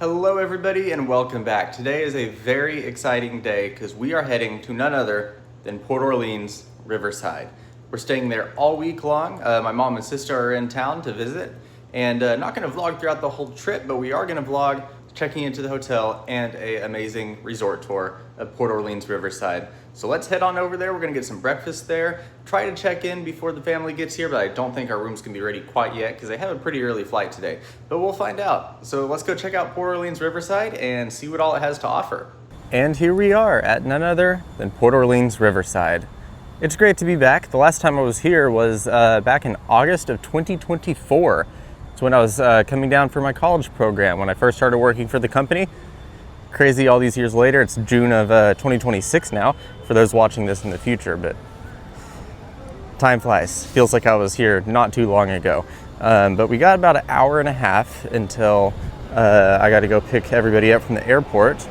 Hello everybody and welcome back. Today is a very exciting day because we are heading to none other than Port Orleans, Riverside. We're staying there all week long. My mom and sister are in town to visit and not going to vlog throughout the whole trip, but we are going to vlog checking into the hotel and an amazing resort tour of Port Orleans, Riverside. So let's head on over there. We're going to get some breakfast there, try to check in before the family gets here, but I don't think our rooms can be ready quite yet because they have a pretty early flight today, but we'll find out. So let's go check out Port Orleans, Riverside and see what all it has to offer. And here we are at none other than Port Orleans, Riverside. It's great to be back. The last time I was here was back in August of 2024. It's when I was coming down for my college program when I first started working for the company. Crazy all these years later. It's June of 2026 now for those watching this in the future, but time flies. Feels like I was here not too long ago. But we got about an hour and a half until I got to go pick everybody up from the airport.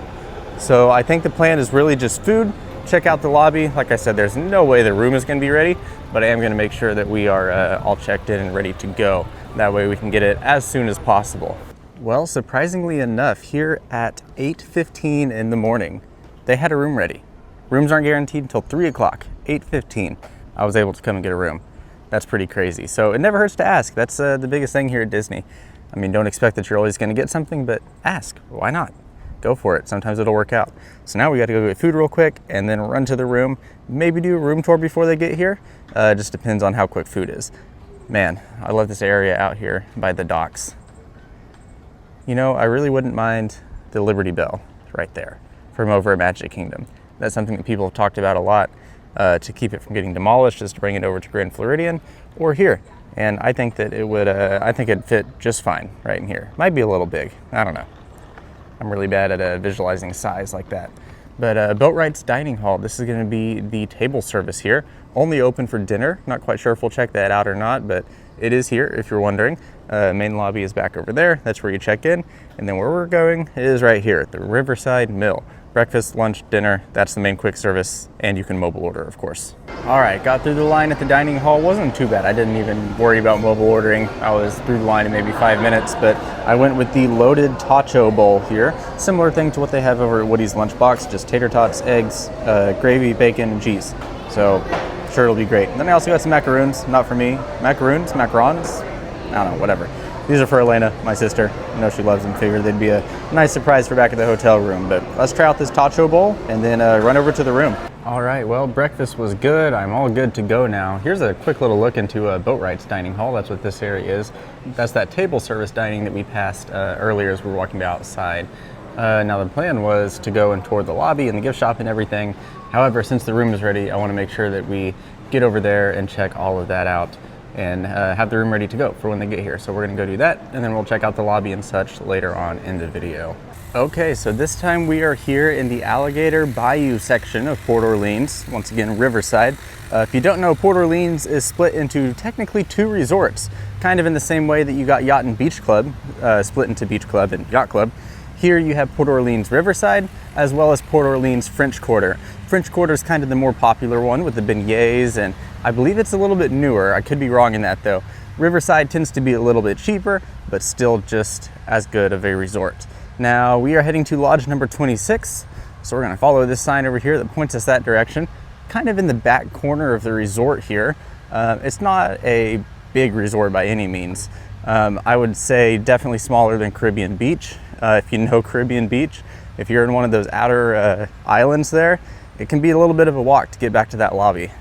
So I think the plan is really just food, check out the lobby. Like I said, there's no way the room is going to be ready, but I am going to make sure that we are all checked in and ready to go. That way we can get it as soon as possible. Well, surprisingly enough, here at 8:15 in the morning, they had a room ready. Rooms aren't guaranteed until 3 o'clock, 8:15. I was able to come and get a room. That's pretty crazy. So it never hurts to ask. That's the biggest thing here at Disney. I mean, don't expect that you're always going to get something, but ask. Why not? Go for it. Sometimes it'll work out. So now we got to go get food real quick and then run to the room. Maybe do a room tour before they get here. Just depends on how quick food is. Man, I love this area out here by the docks. You know, I really wouldn't mind the Liberty Bell right there from over at Magic Kingdom. That's something that people have talked about a lot to keep it from getting demolished, is to bring it over to Grand Floridian or here. And I think that it would, I think it'd fit just fine right in here. Might be a little big, I don't know. I'm really bad at visualizing size like that. But Boatwright's Dining Hall, this is gonna be the table service here. Only open for dinner. Not quite sure if we'll check that out or not, but it is here if you're wondering. Main lobby is back over there. That's where you check in. And then where we're going is right here at the Riverside Mill. Breakfast, lunch, dinner, that's the main quick service, and you can mobile order, of course. All right, got through the line at the dining hall. Wasn't too bad. I didn't even worry about mobile ordering. I was through the line in maybe 5 minutes, but I went with the loaded Tacho bowl here. Similar thing to what they have over at Woody's Lunchbox, just tater tots, eggs, gravy, bacon, and cheese. So sure it'll be great. And then I also got some macaroons, not for me. Macarons? I don't know, whatever. These are for Elena, my sister. I know she loves them. Figured they'd be a nice surprise for back at the hotel room. But let's try out this Tacho bowl and then run over to the room. All right, well, breakfast was good. I'm all good to go now. Here's a quick little look into Boatwright's Dining Hall. That's what this area is. That's that table service dining that we passed earlier as we were walking outside. Now the plan was to go and tour the lobby and the gift shop and everything. However, since the room is ready, I want to make sure that we get over there and check all of that out and have the room ready to go for when they get here. So we're gonna go do that, and then we'll check out the lobby and such later on in the video. Okay, so this time we are here in the Alligator Bayou section of Port Orleans, once again, Riverside. If you don't know, Port Orleans is split into technically 2 resorts, kind of in the same way that you got Yacht and Beach Club, split into Beach Club and Yacht Club. Here you have Port Orleans Riverside, as well as Port Orleans French Quarter. French Quarter is kind of the more popular one with the beignets, and I believe it's a little bit newer. I could be wrong in that though. Riverside tends to be a little bit cheaper, but still just as good of a resort. Now we are heading to lodge number 26, so we're gonna follow this sign over here that points us that direction. Kind of in the back corner of the resort here. It's not a big resort by any means. I would say definitely smaller than Caribbean Beach. If you know Caribbean Beach, if you're in one of those outer islands there, it can be a little bit of a walk to get back to that lobby.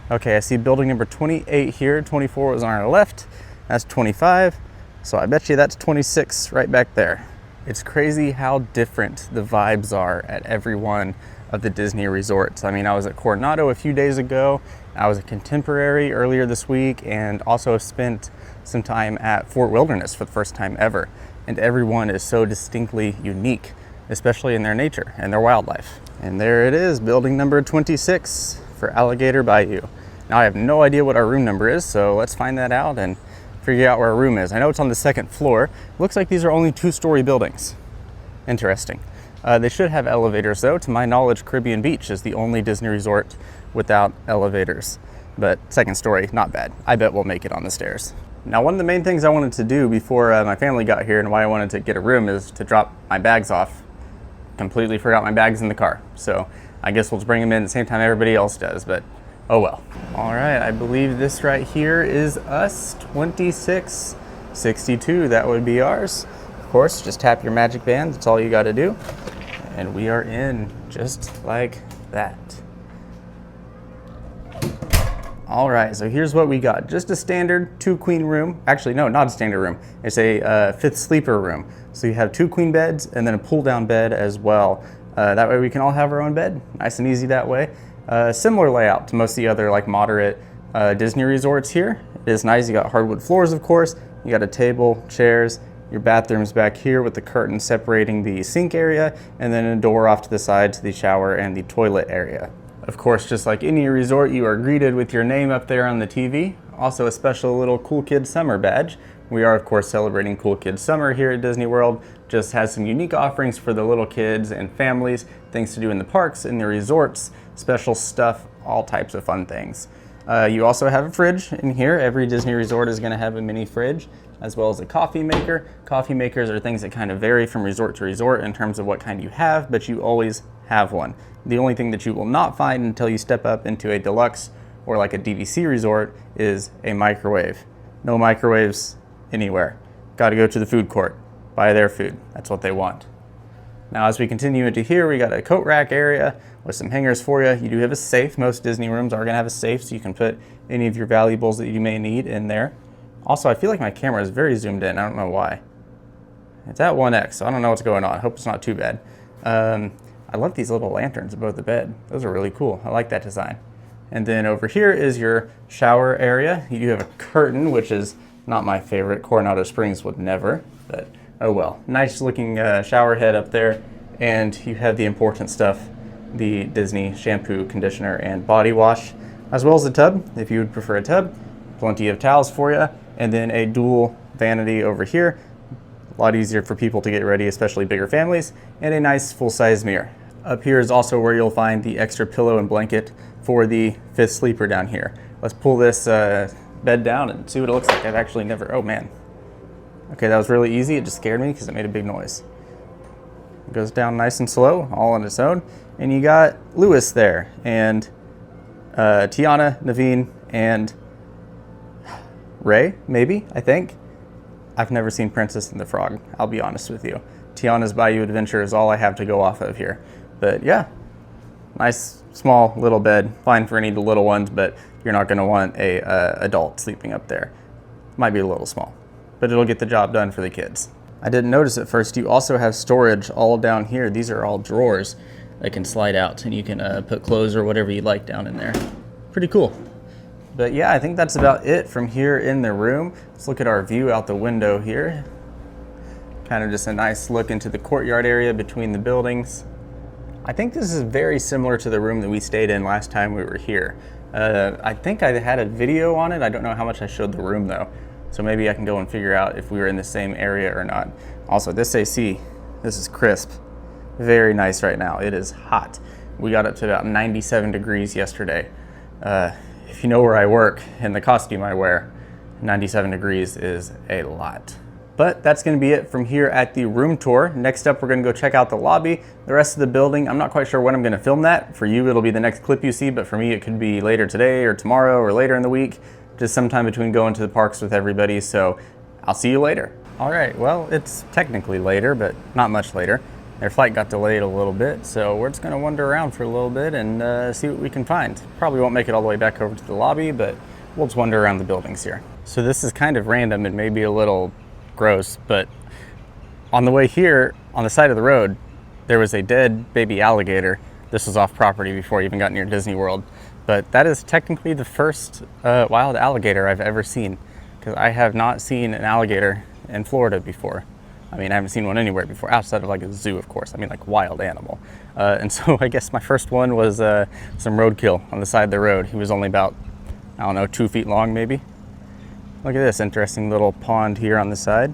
Okay, I see building number 28 here. 24 was on our left. That's 25. So I bet you that's 26 right back there. It's crazy how different the vibes are at every one of the Disney resorts. I mean, I was at Coronado a few days ago. I was at Contemporary earlier this week, and also spent some time at Fort Wilderness for the first time ever. And everyone is so distinctly unique, especially in their nature and their wildlife. And there it is, building number 26 for Alligator Bayou. Now I have no idea what our room number is, so let's find that out and figure out where our room is. I know it's on the 2nd floor. Looks like these are only 2-story buildings. Interesting. They should have elevators though. To my knowledge, Caribbean Beach is the only Disney resort without elevators. But 2nd story, not bad. I bet we'll make it on the stairs. Now, one of the main things I wanted to do before my family got here and why I wanted to get a room is to drop my bags off. Completely forgot my bags in the car. So I guess we'll just bring them in at the same time everybody else does, but oh well. All right, I believe this right here is us, 2662. That would be ours. Of course, just tap your magic band. That's all you got to do. And we are in just like that. All right, so here's what we got. Just a standard 2-queen room. Actually, no, not a standard room. It's a 5th sleeper room. So you have 2 queen beds and then a pull-down bed as well. That way we can all have our own bed. Nice and easy that way. Similar layout to most of the other like moderate Disney resorts here. It is nice. You got hardwood floors, of course. You got a table, chairs. Your bathroom's back here with the curtain separating the sink area, and then a door off to the side to the shower and the toilet area. Of course, just like any resort, you are greeted with your name up there on the TV. Also a special little Cool Kids Summer badge. We are, of course, celebrating Cool Kids Summer here at Disney World. Just has some unique offerings for the little kids and families, things to do in the parks, in the resorts, special stuff, all types of fun things. You also have a fridge in here. Every Disney resort is going to have a mini fridge, as well as a coffee maker. Coffee makers are things that kind of vary from resort to resort in terms of what kind you have, but you always have one. The only thing that you will not find until you step up into a deluxe or like a DVC resort is a microwave. No microwaves anywhere. Got to go to the food court, buy their food. That's what they want. Now, as we continue into here, we got a coat rack area with some hangers for you. You do have a safe. Most Disney rooms are going to have a safe, so you can put any of your valuables that you may need in there. Also, I feel like my camera is very zoomed in. I don't know why. It's at 1x, so I don't know what's going on. I hope it's not too bad. I love these little lanterns above the bed. Those are really cool. I like that design. And then over here is your shower area. You do have a curtain, which is not my favorite. Coronado Springs would never, but oh well. Nice looking shower head up there. And you have the important stuff, the Disney shampoo, conditioner, and body wash, as well as a tub, if you would prefer a tub. Plenty of towels for you. And then a dual vanity over here. A lot easier for people to get ready, especially bigger families. And a nice full-size mirror. Up here is also where you'll find the extra pillow and blanket for the 5th sleeper down here. Let's pull this bed down and see what it looks like. I've actually never, oh man. Okay, that was really easy. It just scared me because it made a big noise. It goes down nice and slow, all on its own. And you got Lewis there, and Tiana, Naveen, and Ray, maybe, I think. I've never seen Princess and the Frog, I'll be honest with you. Tiana's Bayou Adventure is all I have to go off of here. But yeah, nice small little bed, fine for any little ones, but you're not gonna want a adult sleeping up there. Might be a little small, but it'll get the job done for the kids. I didn't notice at first, you also have storage all down here. These are all drawers that can slide out, and you can put clothes or whatever you like down in there. Pretty cool. But yeah, I think that's about it from here in the room. Let's look at our view out the window here. Kind of just a nice look into the courtyard area between the buildings. I think this is very similar to the room that we stayed in last time we were here. I think I had a video on it. I don't know how much I showed the room though. So maybe I can go and figure out if we were in the same area or not. Also, this AC, this is crisp. Very nice right now. It is hot. We got up to about 97 degrees yesterday. If you know where I work and the costume I wear, 97 degrees is a lot. But that's going to be it from here at the room tour. Next up, we're going to go check out the lobby, the rest of the building. I'm not quite sure when I'm going to film that. For you, it'll be the next clip you see, but for me, it could be later today or tomorrow or later in the week, just sometime between going to the parks with everybody. So I'll see you later. All right, well, it's technically later, but not much later. Their flight got delayed a little bit, so we're just going to wander around for a little bit and see what we can find. Probably won't make it all the way back over to the lobby, but we'll just wander around the buildings here. So this is kind of random and maybe a little gross, but on the way here, on the side of the road, there was a dead baby alligator. This was off property before I even got near Disney World, but that is technically the first wild alligator I've ever seen, because I have not seen an alligator in Florida before. I mean, I haven't seen one anywhere before, outside of like a zoo, of course. I mean, like wild animal. And so I guess my first one was some roadkill on the side of the road. He was only about, I don't know, 2 feet long maybe. Look at this interesting little pond here on the side.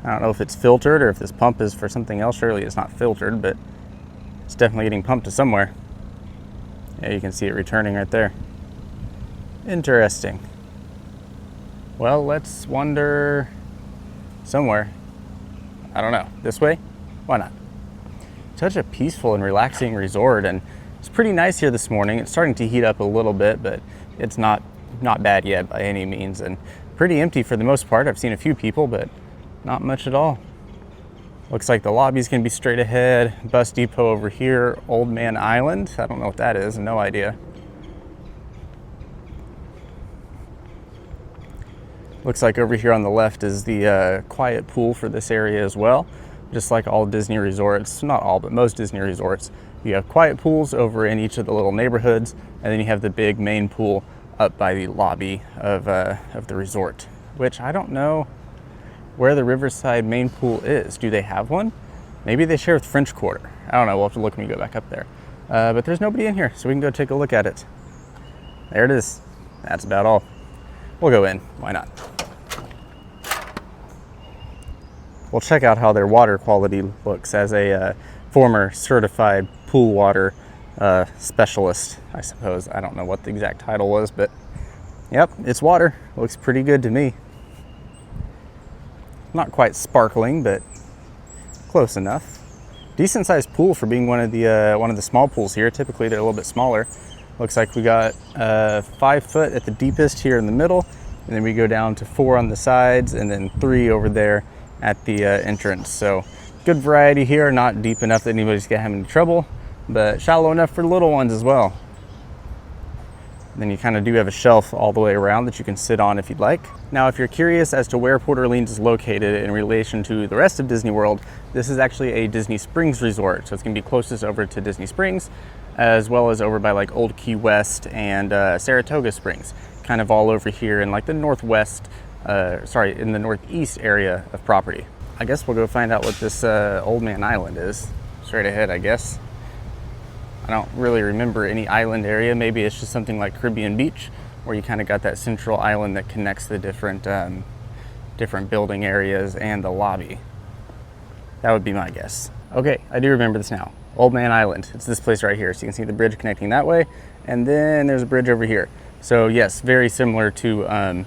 I don't know if it's filtered or if this pump is for something else. Surely it's not filtered, but it's definitely getting pumped to somewhere. Yeah, you can see it returning right there. Interesting. Well, let's wander somewhere. I don't know, this way? Why not? Such a peaceful and relaxing resort, and it's pretty nice here this morning. It's starting to heat up a little bit, but it's not bad yet by any means, and pretty empty for the most part. I've seen a few people, but not much at all. Looks like the lobby's gonna be straight ahead. Bus depot over here, Old Man Island. I don't know what that is, no idea. Looks like over here on the left is the quiet pool for this area as well. Just like all Disney resorts, not all, but most Disney resorts, you have quiet pools over in each of the little neighborhoods, and then you have the big main pool up by the lobby of the resort, which I don't know where the Riverside main pool is. Do they have one? Maybe they share with French Quarter. I don't know, we'll have to look when we go back up there. But there's nobody in here, so we can go take a look at it. There it is. That's about all. We'll go in, why not? We'll check out how their water quality looks as a former certified pool water specialist, I suppose. I don't know what the exact title was, but yep, it's water. Looks pretty good to me. Not quite sparkling, but close enough. Decent sized pool for being one of the small pools here. Typically they're a little bit smaller. Looks like we got 5 foot at the deepest here in the middle, and then we go down to 4 on the sides, and then 3 over there at the entrance. So good variety here, not deep enough that anybody's gonna have any trouble, but shallow enough for little ones as well. And then you kind of do have a shelf all the way around that you can sit on if you'd like. Now, if you're curious as to where Port Orleans is located in relation to the rest of Disney World, this is actually a Disney Springs resort. So it's gonna be closest over to Disney Springs, as well as over by like Old Key West and Saratoga Springs, kind of all over here in like the northwest, in the northeast area of property. I guess we'll go find out what this Old Man Island is. Straight ahead, I guess. I don't really remember any island area. Maybe it's just something like Caribbean Beach, where you kind of got that central island that connects the different building areas and the lobby. That would be my guess. Okay, I do remember this now. Old Man Island. It's this place right here. So you can see the bridge connecting that way, and then there's a bridge over here. So yes, very similar to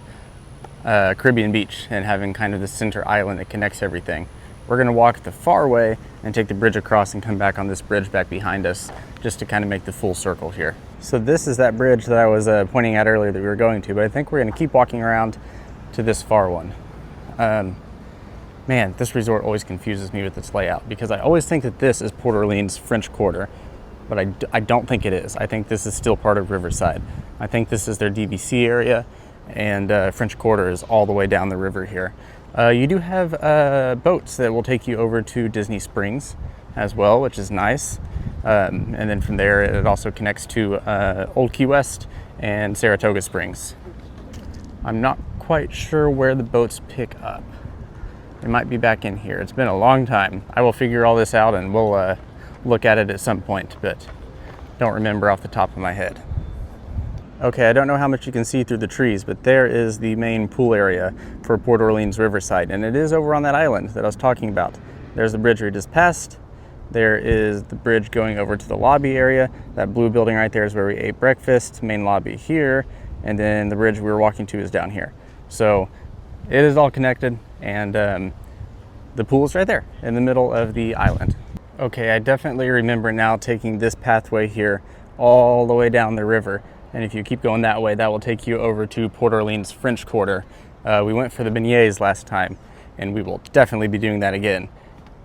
Caribbean Beach and having kind of the center island that connects everything. We're gonna walk the far way and take the bridge across and come back on this bridge back behind us, just to kind of make the full circle here. So this is that bridge that I was pointing at earlier that we were going to, but I think we're gonna keep walking around to this far one. Man, this resort always confuses me with its layout, because I always think that this is Port Orleans French Quarter, but I don't think it is. I think this is still part of Riverside. I think this is their DVC area, and French Quarter is all the way down the river here. You do have boats that will take you over to Disney Springs as well, which is nice. And then from there, it also connects to Old Key West and Saratoga Springs. I'm not quite sure where the boats pick up. It might be back in here. It's been a long time. I will figure all this out and we'll look at it at some point, but don't remember off the top of my head. Okay, I don't know how much you can see through the trees, but there is the main pool area for Port Orleans Riverside, and it is over on that island that I was talking about. There's the bridge we just passed. There is the bridge going over to the lobby area. That blue building right there is where we ate breakfast, main lobby here, and then the bridge we were walking to is down here. So it is all connected, and the pool is right there in the middle of the island. Okay, I definitely remember now taking this pathway here all the way down the river. And if you keep going that way, that will take you over to Port Orleans French Quarter. We went for the beignets last time, and we will definitely be doing that again.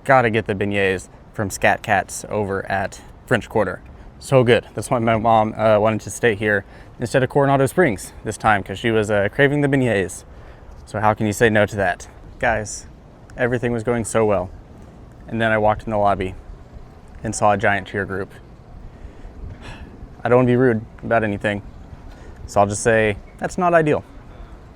Gotta get the beignets from Scat Cats over at French Quarter. So good. That's why my mom wanted to stay here instead of Coronado Springs this time, because she was craving the beignets. So how can you say no to that? Guys, everything was going so well. And then I walked in the lobby and saw a giant cheer group. I don't want to be rude about anything, so I'll just say that's not ideal.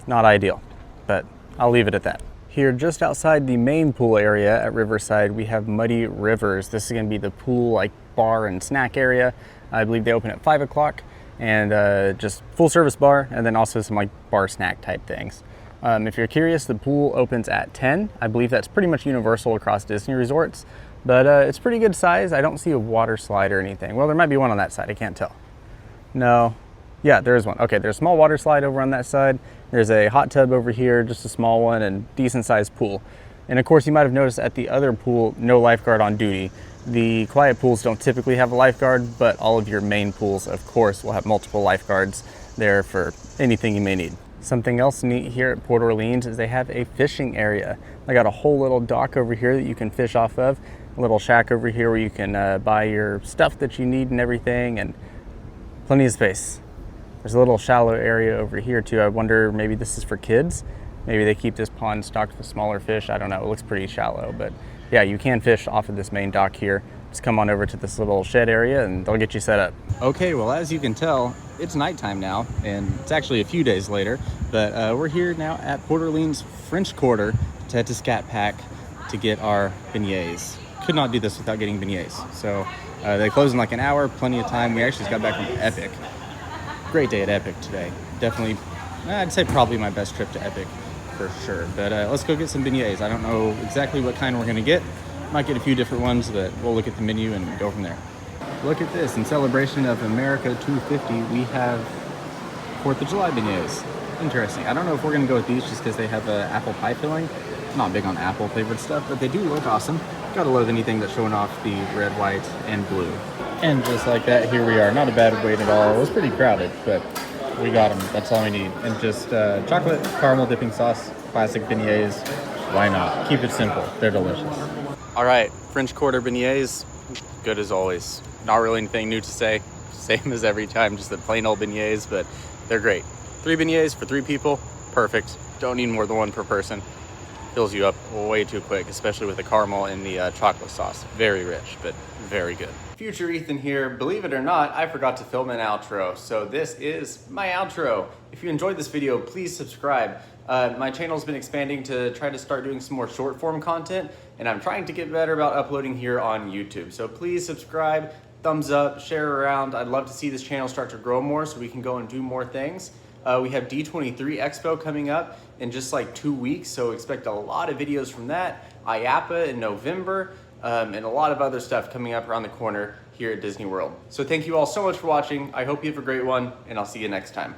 Not ideal, but I'll leave it at that. Here, just outside the main pool area at Riverside, we have Muddy Rivers. This is going to be the pool, like, bar and snack area. I believe they open at 5 o'clock, and just full service bar, and then also some like bar snack type things. If you're curious, the pool opens at 10. I believe that's pretty much universal across Disney resorts. But it's pretty good size. I don't see a water slide or anything. Well, there might be one on that side. I can't tell. No. Yeah, there is one. Okay, there's a small water slide over on that side. There's a hot tub over here, just a small one, and decent sized pool. And of course, you might have noticed at the other pool, no lifeguard on duty. The quiet pools don't typically have a lifeguard, but all of your main pools, of course, will have multiple lifeguards there for anything you may need. Something else neat here at Port Orleans is they have a fishing area. They got a whole little dock over here that you can fish off of, a little shack over here where you can buy your stuff that you need and everything, and plenty of space. There's a little shallow area over here too. I wonder, maybe this is for kids. Maybe they keep this pond stocked with smaller fish. I don't know, it looks pretty shallow, but yeah, you can fish off of this main dock here. Just come on over to this little shed area and they'll get you set up. Okay, well, as you can tell, it's nighttime now, and it's actually a few days later, but we're here now at Port Orleans French Quarter to head to Scat Pack to get our beignets. Could not do this without getting beignets. So they close in like an hour, plenty of time. We actually just got back from Epic. Great day at Epic today. Definitely, I'd say probably my best trip to Epic for sure. But let's go get some beignets. I don't know exactly what kind we're gonna get. Might get a few different ones, but we'll look at the menu and go from there. Look at this, in celebration of America 250, we have 4th of July beignets. Interesting. I don't know if we're gonna go with these just because they have a apple pie filling. I'm not big on apple flavored stuff, but they do look awesome. Gotta love anything that's showing off the red, white, and blue. And just like that, here we are. Not a bad wait at all. It was pretty crowded, but we got them. That's all we need. And just chocolate caramel dipping sauce, classic beignets. Why not? Keep it simple. They're delicious. All right, French Quarter beignets, good as always. Not really anything new to say. Same as every time, just the plain old beignets, but they're great. 3 beignets for 3 people, perfect. Don't need more than one per person. Fills you up way too quick, especially with the caramel and the chocolate sauce. Very rich, but very good. Future Ethan here. Believe it or not, I forgot to film an outro, so this is my outro. If you enjoyed this video, please subscribe. My channel's been expanding to try to start doing some more short form content, and I'm trying to get better about uploading here on YouTube. So please subscribe, thumbs up, share around. I'd love to see this channel start to grow more so we can go and do more things. We have D23 Expo coming up in just like 2 weeks, so expect a lot of videos from that. IAPA in November, and a lot of other stuff coming up around the corner here at Disney World. So thank you all so much for watching. I hope you have a great one, and I'll see you next time.